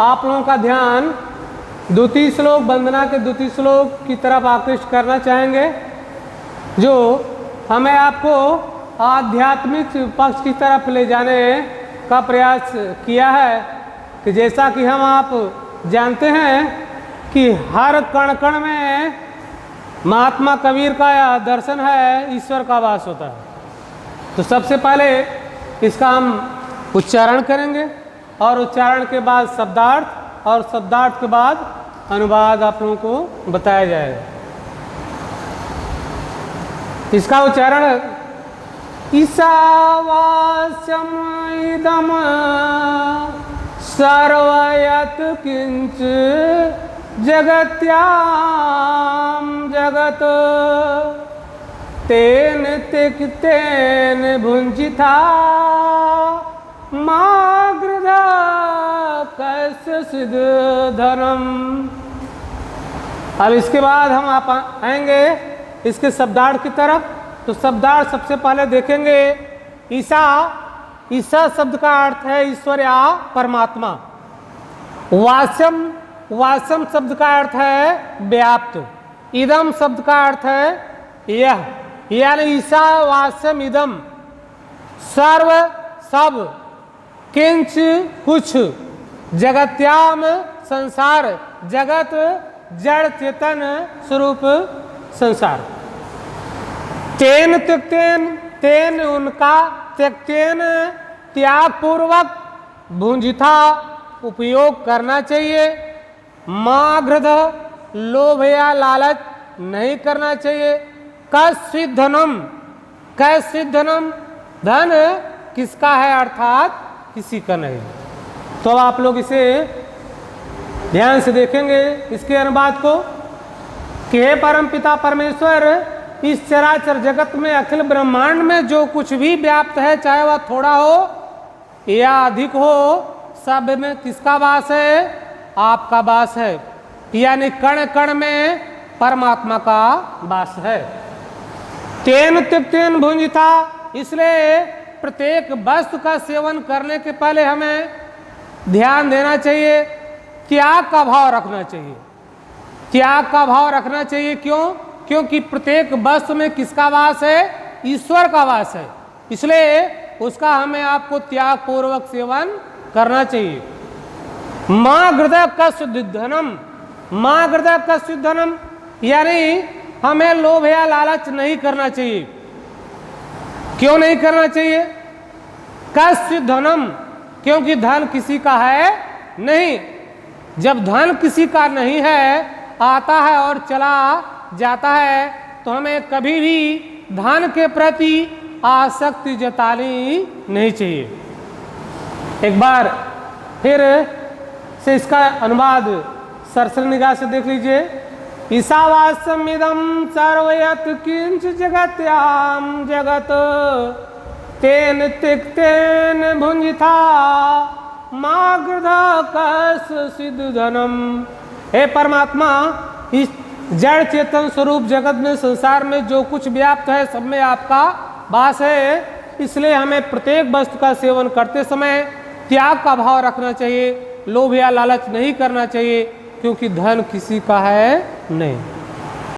आप लोगों का ध्यान द्वितीय श्लोक, वंदना के द्वितीय श्लोक की तरफ आकृष्ट करना चाहेंगे, जो हमें आपको आध्यात्मिक पक्ष की तरफ ले जाने का प्रयास किया है। कि जैसा कि हम आप जानते हैं कि हर कण कण में महात्मा कबीर का दर्शन है, ईश्वर का वास होता है। तो सबसे पहले इसका हम उच्चारण करेंगे और उच्चारण के बाद शब्दार्थ और शब्दार्थ के बाद अनुवाद आप लोगों को बताया जाएगा। इसका उच्चारण ईशावास्यम इदम सर्वयत किंच जगत्याम जगत तेन तिक्तेन भुंजिता मागृधा कैसे सिद्ध धनम। अब इसके बाद हम आप आएंगे इसके शब्दार्थ की तरफ। तो शब्दार्थ सबसे पहले देखेंगे। ईसा, ईसा शब्द का अर्थ है ईश्वर या परमात्मा। वास्यम, वास्यम शब्द का अर्थ है व्याप्त। इदम शब्द का अर्थ है यह, यानी ईसा वास्यम इदम सर्व सब, किंच कुछ, जगत्याम संसार, जगत जड़ चेतन स्वरूप संसार। तेन त्यक्तेन, तेन उनका, त्यक्तेन त्याग पूर्वक, भुंजिता उपयोग करना चाहिए, माग्रध लोभ या लालच नहीं करना चाहिए, कस्वित धनम, कस्वित धनम धन किसका है अर्थात किसी का नहीं। तो आप लोग इसे ध्यान से देखेंगे इसके अनुवाद को कि हे परम पिता परमेश्वर, इस चराचर जगत में अखिल ब्रह्मांड में जो कुछ भी व्याप्त है, चाहे वह थोड़ा हो या अधिक हो, सब में किसका वास है? आपका वास है। यानी कण कण में परमात्मा का वास है। तेन त्यक्तेन भुंजिता, इसलिए प्रत्येक वस्तु का सेवन करने के पहले हमें ध्यान देना चाहिए, त्याग का भाव रखना चाहिए। त्याग का भाव रखना चाहिए क्यों? क्योंकि प्रत्येक वस्तु में किसका वास है? ईश्वर का वास है। इसलिए उसका हमें आपको त्याग पूर्वक सेवन करना चाहिए। माँ हृदय का शुद्ध धनम, माँ हृदय का शुद्ध धनम, यानी हमें लोभ या लालच नहीं करना चाहिए। क्यों नहीं करना चाहिए? कस्य धनम, क्योंकि धन किसी का है नहीं। जब धन किसी का नहीं है, आता है और चला जाता है, तो हमें कभी भी धन के प्रति आसक्ति जतानी नहीं चाहिए। एक बार फिर से इसका अनुवाद सरसर निगाह से देख लीजिए। ईशावास्यमिदं सर्वयत् किंच जगत्याम जगत तेन तिक्तेन भुंजिता मागृधा कस सिद्ध धनम। हे परमात्मा, इस जड़ चेतन स्वरूप जगत में, संसार में जो कुछ व्याप्त है, सब में आपका वास है। इसलिए हमें प्रत्येक वस्तु का सेवन करते समय त्याग का भाव रखना चाहिए, लोभ या लालच नहीं करना चाहिए, क्योंकि धन किसी का है नहीं।